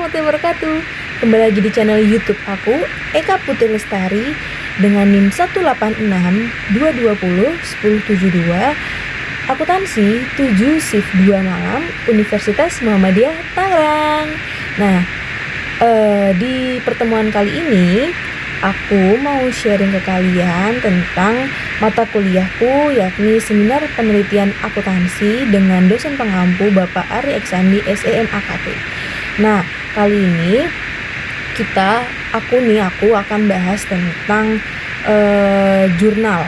warahmatullahi wabarakatuh. Kembali lagi di channel YouTube aku, Eka Putri Lestari, dengan NIM 18622201072, akuntansi 7 shift 2 malam, Universitas Muhammadiyah Tangerang. Nah, di pertemuan kali ini aku mau sharing ke kalian tentang mata kuliahku, yakni Seminar Penelitian Akuntansi dengan dosen pengampu Bapak Ari Eksandi SEM AKT. Nah, kali ini aku akan bahas tentang jurnal,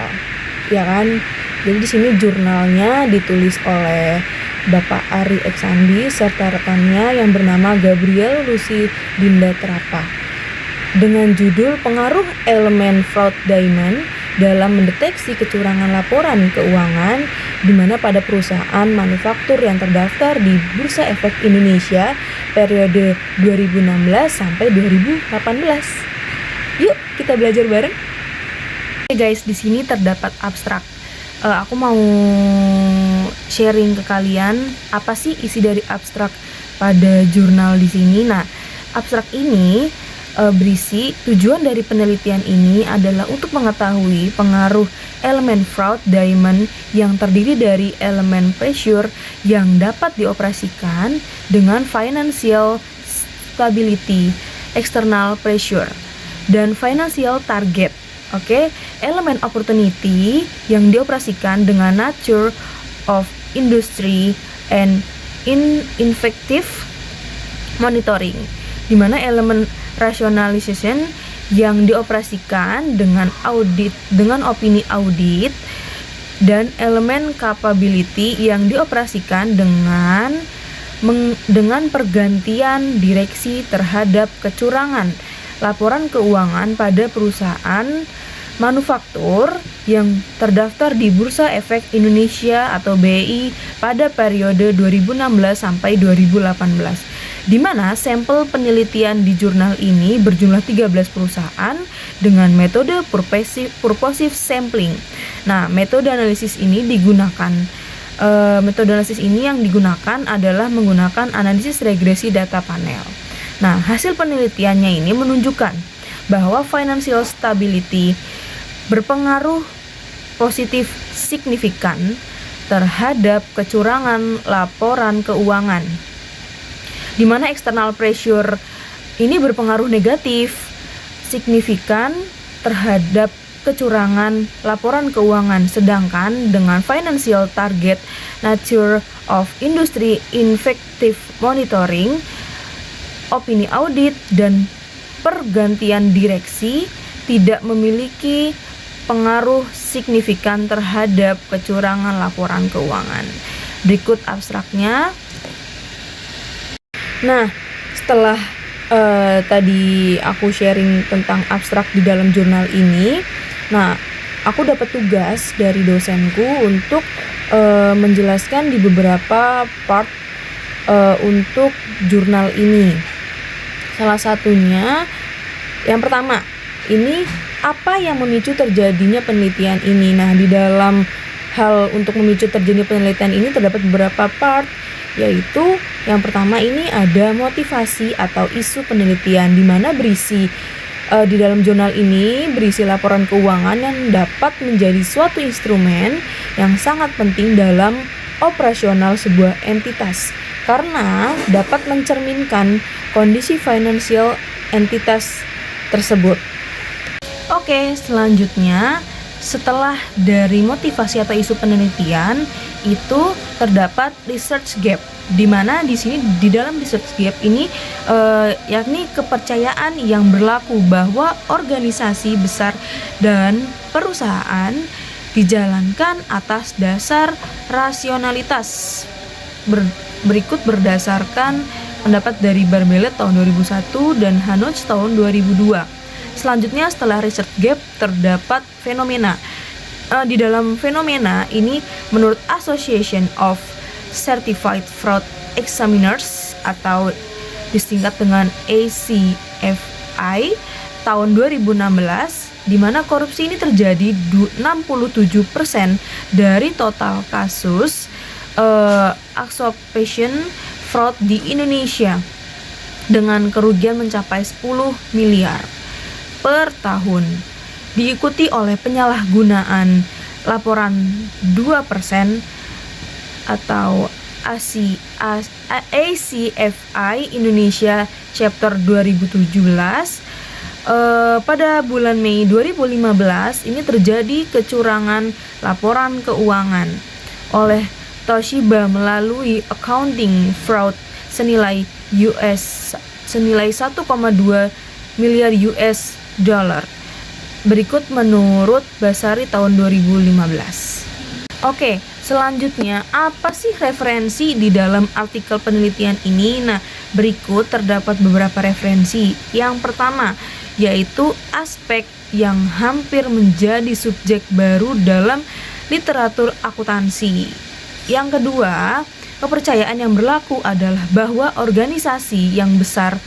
ya kan? Jadi di sini jurnalnya ditulis oleh Bapak Ari Eksandi serta rekannya yang bernama Gabriel Lucy Dinda Terapa, dengan judul Pengaruh Elemen Fraud Diamond dalam mendeteksi kecurangan laporan keuangan, di mana pada perusahaan manufaktur yang terdaftar di Bursa Efek Indonesia periode 2016 sampai 2018. Yuk kita belajar bareng. Oke guys, di sini terdapat abstrak. Aku mau sharing ke kalian apa sih isi dari abstrak pada jurnal di sini. Nah, abstrak ini berisi tujuan dari penelitian ini adalah untuk mengetahui pengaruh elemen fraud diamond yang terdiri dari elemen pressure yang dapat dioperasikan dengan financial stability, external pressure, dan financial target. Elemen opportunity yang dioperasikan dengan nature of industry and effective monitoring, di mana elemen rationalization yang dioperasikan dengan opini audit, dan elemen capability yang dioperasikan dengan pergantian direksi terhadap kecurangan laporan keuangan pada perusahaan manufaktur yang terdaftar di Bursa Efek Indonesia atau BEI pada periode 2016 sampai 2018, di mana sampel penelitian di jurnal ini berjumlah 13 perusahaan dengan metode purposive sampling. Nah, metode analisis ini yang digunakan adalah menggunakan analisis regresi data panel. Nah, hasil penelitiannya ini menunjukkan bahwa financial stability berpengaruh positif signifikan terhadap kecurangan laporan keuangan, di mana external pressure ini berpengaruh negatif signifikan terhadap kecurangan laporan keuangan, sedangkan dengan financial target, nature of industry, effective monitoring, opini audit, dan pergantian direksi tidak memiliki pengaruh signifikan terhadap kecurangan laporan keuangan. Berikut abstraknya. Nah, setelah tadi aku sharing tentang abstrak di dalam jurnal ini, nah, aku dapat tugas dari dosenku untuk menjelaskan di beberapa part untuk jurnal ini. Salah satunya, yang pertama, ini apa yang memicu terjadinya penelitian ini. Nah, di dalam hal untuk memicu terjadinya penelitian ini terdapat beberapa part, yaitu yang pertama ini ada motivasi atau isu penelitian, di mana berisi di dalam jurnal ini berisi laporan keuangan yang dapat menjadi suatu instrumen yang sangat penting dalam operasional sebuah entitas, karena dapat mencerminkan kondisi finansial entitas tersebut. Oke, selanjutnya setelah dari motivasi atau isu penelitian itu terdapat research gap, di mana di sini di dalam research gap ini yakni kepercayaan yang berlaku bahwa organisasi besar dan perusahaan dijalankan atas dasar rasionalitas. Berikut berdasarkan pendapat dari Barbelet tahun 2001 dan Hanoch tahun 2002. Selanjutnya, setelah research gap terdapat fenomena. Di dalam fenomena ini, menurut Association of Certified Fraud Examiners atau disingkat dengan ACFI tahun 2016, di mana korupsi ini terjadi 67% dari total kasus accusation fraud di Indonesia. dengan kerugian mencapai 10 miliar per tahun. Diikuti oleh penyalahgunaan laporan 2% atau ACFI Indonesia Chapter 2017. Pada bulan Mei 2015 ini terjadi kecurangan laporan keuangan oleh Toshiba melalui accounting fraud senilai 1,2 miliar US dollar. Berikut menurut Basari tahun 2015. Oke, selanjutnya apa sih referensi di dalam artikel penelitian ini? Nah, berikut terdapat beberapa referensi. Yang pertama, yaitu aspek yang hampir menjadi subjek baru dalam literatur akuntansi. Yang kedua, kepercayaan yang berlaku adalah bahwa organisasi yang besar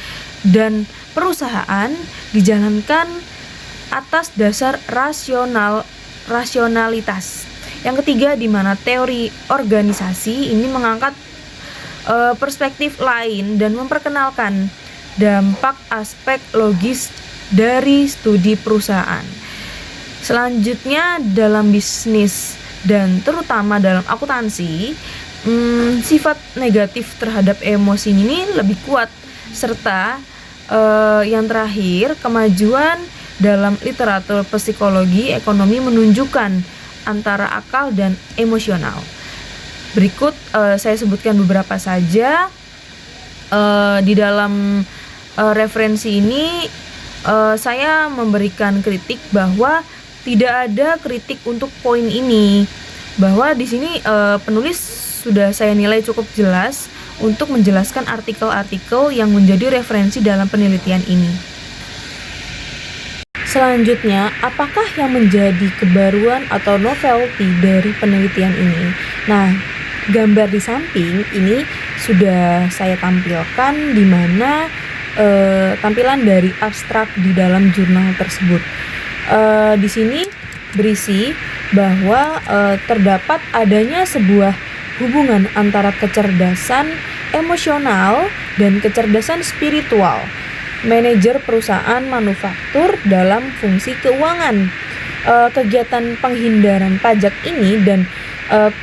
dan perusahaan dijalankan atas dasar rasionalitas. Yang ketiga, di mana teori organisasi ini mengangkat perspektif lain dan memperkenalkan dampak aspek logis dari studi perusahaan. Selanjutnya, dalam bisnis dan terutama dalam akuntansi, sifat negatif terhadap emosi ini lebih kuat, serta yang terakhir, kemajuan dalam literatur psikologi ekonomi menunjukkan antara akal dan emosional. Berikut saya sebutkan beberapa saja. Di dalam referensi ini saya memberikan kritik bahwa tidak ada kritik untuk poin ini, bahwa di sini penulis sudah saya nilai cukup jelas untuk menjelaskan artikel-artikel yang menjadi referensi dalam penelitian ini. Selanjutnya, apakah yang menjadi kebaruan atau novelty dari penelitian ini? Nah, gambar di samping ini sudah saya tampilkan, di mana tampilan dari abstrak di dalam jurnal tersebut. Di sini berisi bahwa terdapat adanya sebuah hubungan antara kecerdasan emosional dan kecerdasan spiritual manajer perusahaan manufaktur dalam fungsi keuangan. Kegiatan penghindaran pajak ini dan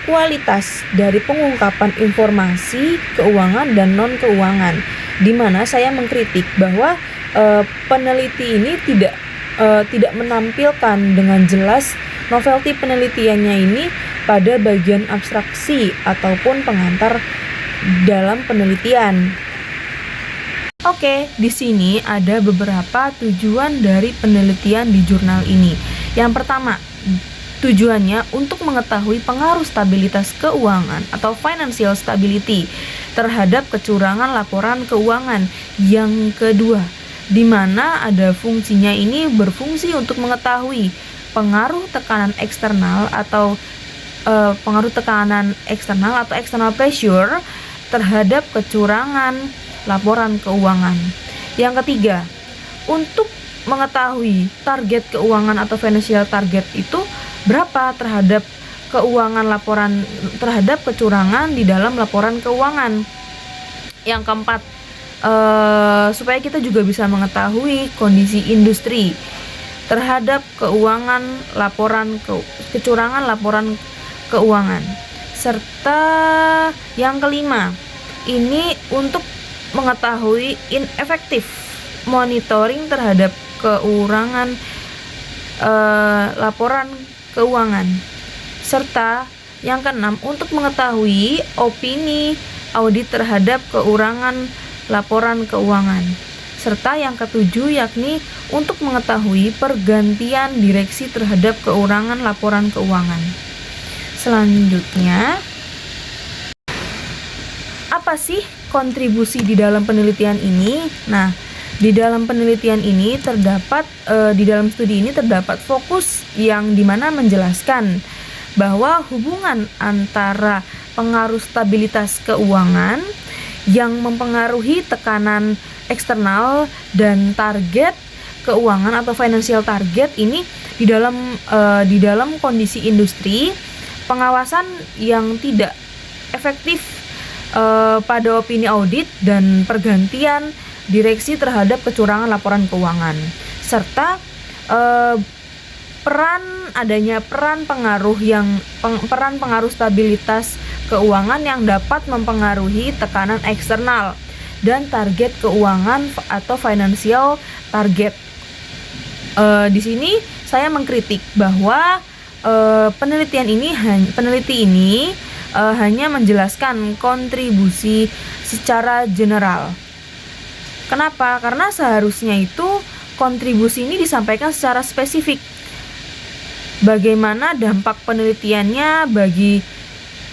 kualitas dari pengungkapan informasi keuangan dan non keuangan, di mana saya mengkritik bahwa peneliti ini tidak menampilkan dengan jelas novelty penelitiannya ini pada bagian abstraksi ataupun pengantar dalam penelitian. Oke, di sini ada beberapa tujuan dari penelitian di jurnal ini. Yang pertama, tujuannya untuk mengetahui pengaruh stabilitas keuangan atau financial stability terhadap kecurangan laporan keuangan. Yang kedua, di mana ada fungsinya ini berfungsi untuk mengetahui pengaruh tekanan eksternal atau external pressure terhadap kecurangan laporan keuangan. Yang ketiga, untuk mengetahui target keuangan atau financial target itu berapa terhadap terhadap kecurangan di dalam laporan keuangan. Yang keempat, supaya kita juga bisa mengetahui kondisi industri terhadap kecurangan laporan keuangan. Serta yang kelima, ini untuk mengetahui inefektif monitoring terhadap keurangan laporan keuangan. Serta yang keenam, untuk mengetahui opini audit terhadap keurangan laporan keuangan. Serta yang ketujuh, yakni untuk mengetahui pergantian direksi terhadap keurangan laporan keuangan. Selanjutnya, apa sih kontribusi di dalam penelitian ini? Nah, di dalam penelitian ini di dalam studi ini terdapat fokus yang dimana menjelaskan bahwa hubungan antara pengaruh stabilitas keuangan yang mempengaruhi tekanan eksternal dan target keuangan atau financial target ini di dalam kondisi industri, pengawasan yang tidak efektif pada opini audit dan pergantian direksi terhadap kecurangan laporan keuangan, serta peran pengaruh stabilitas keuangan yang dapat mempengaruhi tekanan eksternal dan target keuangan atau financial target. Di sini saya mengkritik bahwa peneliti ini hanya menjelaskan kontribusi secara general. Kenapa? Karena seharusnya itu kontribusi ini disampaikan secara spesifik. Bagaimana dampak penelitiannya bagi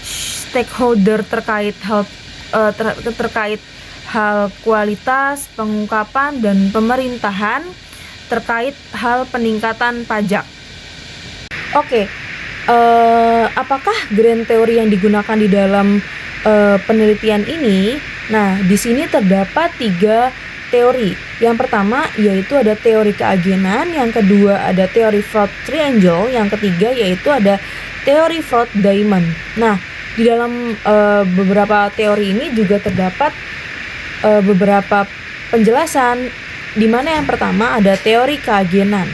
stakeholder terkait hal kualitas, pengungkapan, dan pemerintahan terkait hal peningkatan pajak. Oke, apakah grand teori yang digunakan di dalam penelitian ini? Nah, di sini terdapat 3 teori. Yang pertama yaitu ada teori keagenan, yang kedua ada teori fraud triangle, yang ketiga yaitu ada teori fraud diamond. Nah, di dalam beberapa teori ini juga terdapat beberapa penjelasan, di mana yang pertama ada teori keagenan.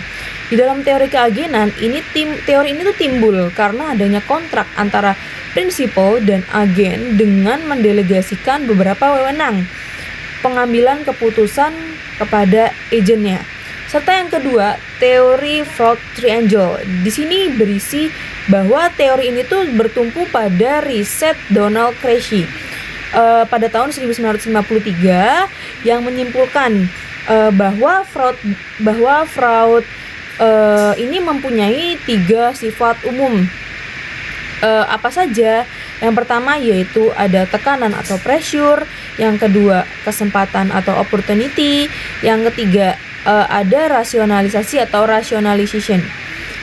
Di dalam teori keagenan teori ini tuh timbul karena adanya kontrak antara prinsipal dan agen dengan mendelegasikan beberapa wewenang pengambilan keputusan kepada agennya. Serta yang kedua, teori fraud triangle. Di sini berisi bahwa teori ini tuh bertumpu pada riset Donald Creasy pada tahun 1953 yang menyimpulkan bahwa fraud ini mempunyai 3 sifat umum. Apa saja? Yang pertama yaitu ada tekanan atau pressure, yang kedua kesempatan atau opportunity, yang ketiga ada rasionalisasi atau rationalization,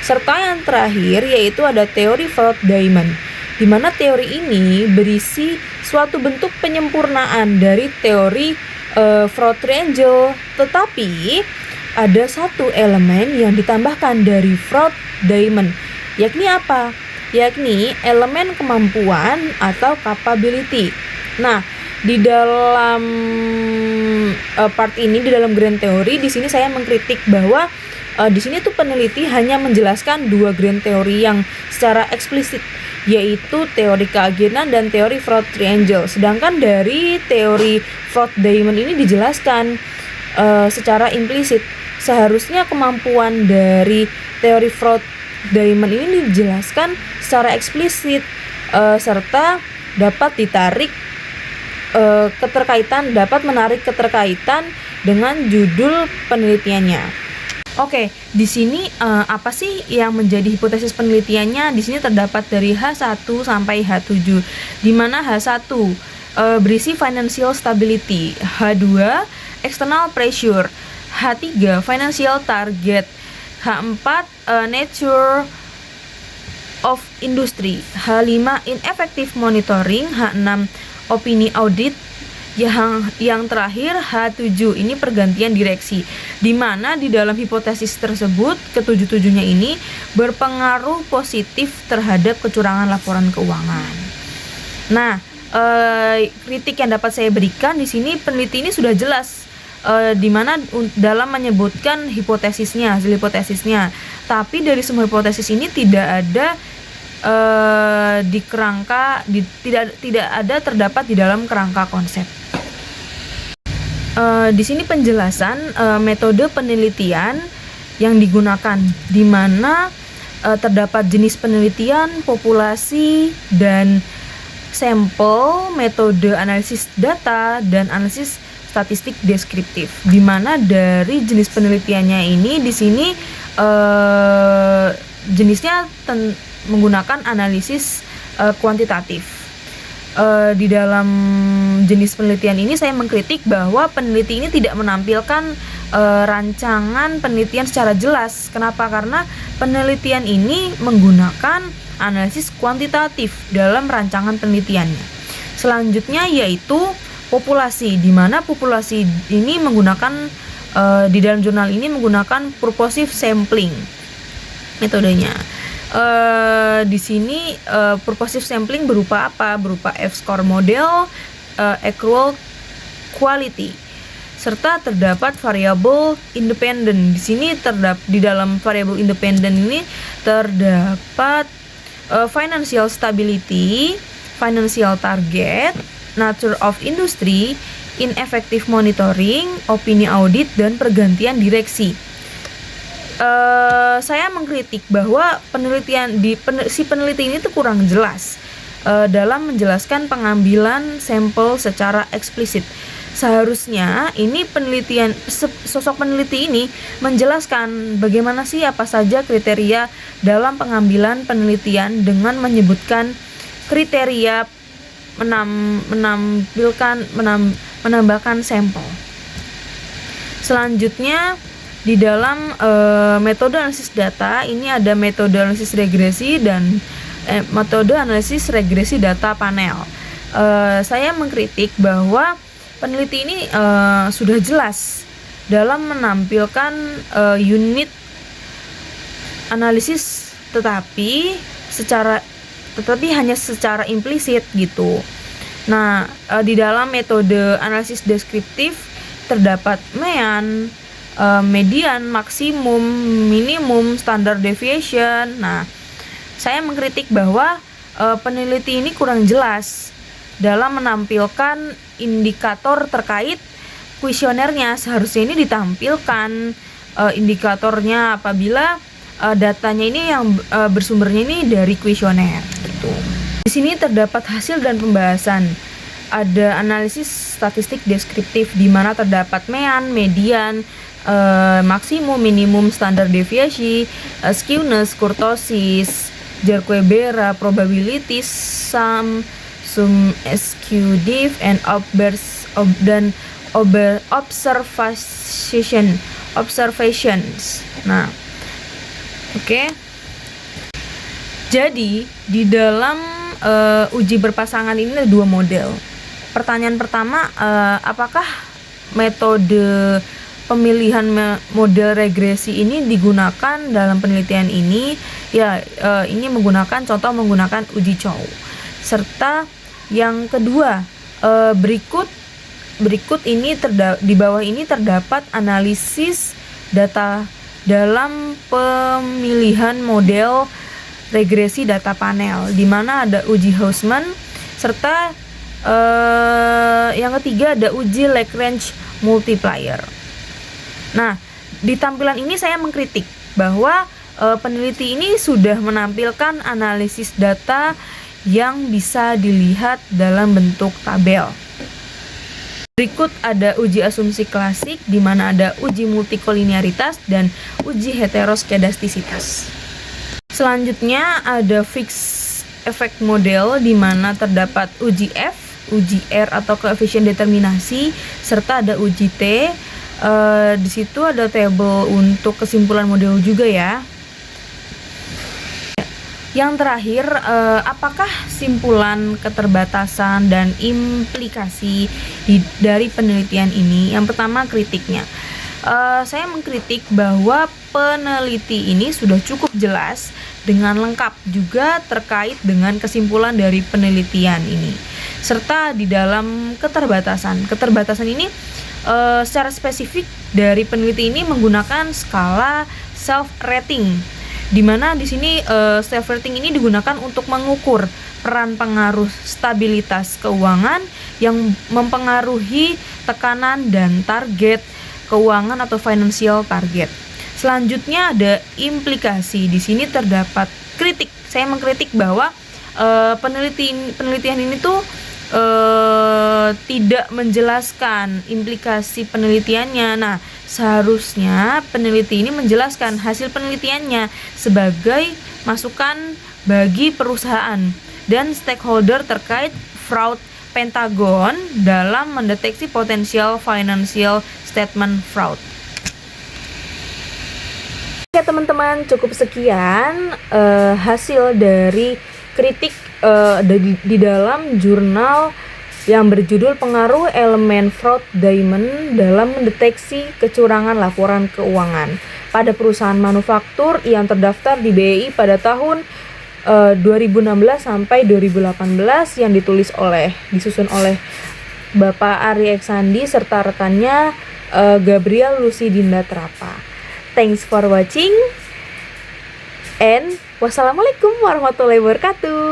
serta yang terakhir yaitu ada teori fraud diamond, di mana teori ini berisi suatu bentuk penyempurnaan dari teori fraud triangle, tetapi ada satu elemen yang ditambahkan dari fraud diamond, yakni apa? Yakni elemen kemampuan atau capability. Nah, di dalam part ini, di dalam grand teori, di sini saya mengkritik bahwa di sini tuh peneliti hanya menjelaskan 2 grand teori yang secara eksplisit, yaitu teori keagenan dan teori fraud triangle. Sedangkan dari teori fraud diamond ini dijelaskan secara implisit. Seharusnya kemampuan dari teori fraud diamond ini dijelaskan secara eksplisit, serta dapat menarik keterkaitan dengan judul penelitiannya. Oke, di sini apa sih yang menjadi hipotesis penelitiannya? Di sini terdapat dari H1 sampai H7, di mana H1 berisi financial stability, H2 external pressure, H3 financial target, H4 nature of industry, H5 ineffective monitoring, H6 opini audit, yang terakhir H7 ini pergantian direksi, di mana di dalam hipotesis tersebut ketujuh-tujuhnya ini berpengaruh positif terhadap kecurangan laporan keuangan. Nah, kritik yang dapat saya berikan di sini, peneliti ini sudah jelas di mana dalam menyebutkan hasil hipotesisnya, tapi dari semua hipotesis ini tidak ada tidak ada terdapat di dalam kerangka konsep. Di sini penjelasan metode penelitian yang digunakan, di mana terdapat jenis penelitian, populasi, dan sampel, metode analisis data, dan analisis statistik deskriptif, di mana dari jenis penelitiannya ini di sini jenisnya menggunakan analisis kuantitatif. Di dalam jenis penelitian ini saya mengkritik bahwa peneliti ini tidak menampilkan rancangan penelitian secara jelas. Kenapa? Karena penelitian ini menggunakan analisis kuantitatif dalam rancangan penelitiannya. Selanjutnya yaitu populasi, di mana populasi ini menggunakan di dalam jurnal ini menggunakan purposive sampling metodenya. Di sini purposive sampling berupa apa? Berupa F-score model, accrual quality. serta terdapat variabel independen. Di sini di dalam variabel independen ini terdapat financial stability, financial target, nature of industry, ineffective monitoring, opini audit, dan pergantian direksi. Saya mengkritik bahwa si peneliti ini tuh kurang jelas dalam menjelaskan pengambilan sampel secara eksplisit. Seharusnya ini sosok peneliti ini menjelaskan bagaimana sih apa saja kriteria dalam pengambilan penelitian dengan menyebutkan kriteria menambahkan sampel. Selanjutnya di dalam metode analisis data ini ada metode analisis regresi dan metode analisis regresi data panel. Saya mengkritik bahwa peneliti ini sudah jelas dalam menampilkan unit analisis tetapi hanya secara implisit gitu. Nah, di dalam metode analisis deskriptif terdapat mean, median, maksimum, minimum, standard deviation. Nah, saya mengkritik bahwa peneliti ini kurang jelas dalam menampilkan indikator terkait kuesionernya. Seharusnya ini ditampilkan indikatornya apabila datanya ini yang bersumbernya ini dari kuesioner gitu. Di sini terdapat hasil dan pembahasan. Ada analisis statistik deskriptif di mana terdapat mean, median, maksimum, minimum, standard deviasi, skewness, kurtosis, Jar-Quebera, probability, sum skew-diff, and observations. Nah, oke. Jadi di dalam uji berpasangan ini ada dua model. Pertanyaan pertama, apakah metode pemilihan model regresi ini digunakan dalam penelitian ini? Ya, ini contoh menggunakan uji Chow. Serta yang kedua, berikut ini di bawah ini terdapat analisis data dalam pemilihan model regresi data panel, di mana ada uji Hausman serta yang ketiga ada uji Lagrange multiplier. Nah, di tampilan ini saya mengkritik bahwa peneliti ini sudah menampilkan analisis data yang bisa dilihat dalam bentuk tabel. Berikut ada uji asumsi klasik di mana ada uji multikolinearitas dan uji heteroskedastisitas. Selanjutnya ada fixed effect model di mana terdapat uji F, uji R atau koefisien determinasi serta ada uji T. Di situ ada tabel untuk kesimpulan model juga ya. Yang terakhir, apakah simpulan keterbatasan dan implikasi dari penelitian ini? Yang pertama, kritiknya. Saya mengkritik bahwa peneliti ini sudah cukup jelas dengan lengkap juga terkait dengan kesimpulan dari penelitian ini. Serta di dalam keterbatasan. Keterbatasan ini secara spesifik dari peneliti ini menggunakan skala self-rating. Di mana di sini self-rating ini digunakan untuk mengukur peran pengaruh stabilitas keuangan yang mempengaruhi tekanan dan target keuangan atau financial target. Selanjutnya ada implikasi. Di sini terdapat kritik. Saya mengkritik bahwa penelitian ini tuh tidak menjelaskan implikasi penelitiannya. Nah, seharusnya peneliti ini menjelaskan hasil penelitiannya sebagai masukan bagi perusahaan dan stakeholder terkait fraud Pentagon dalam mendeteksi potensial financial statement fraud. Oke teman-teman, cukup sekian hasil dari kritik di dalam jurnal yang berjudul Pengaruh Elemen Fraud Diamond dalam Mendeteksi Kecurangan Laporan Keuangan pada Perusahaan Manufaktur yang terdaftar di BEI pada tahun 2016 sampai 2018 yang disusun oleh Bapak Ari Eksandi serta rekannya Gabriel Lucy Dinda Trapa. Thanks for watching and wassalamualaikum warahmatullahi wabarakatuh.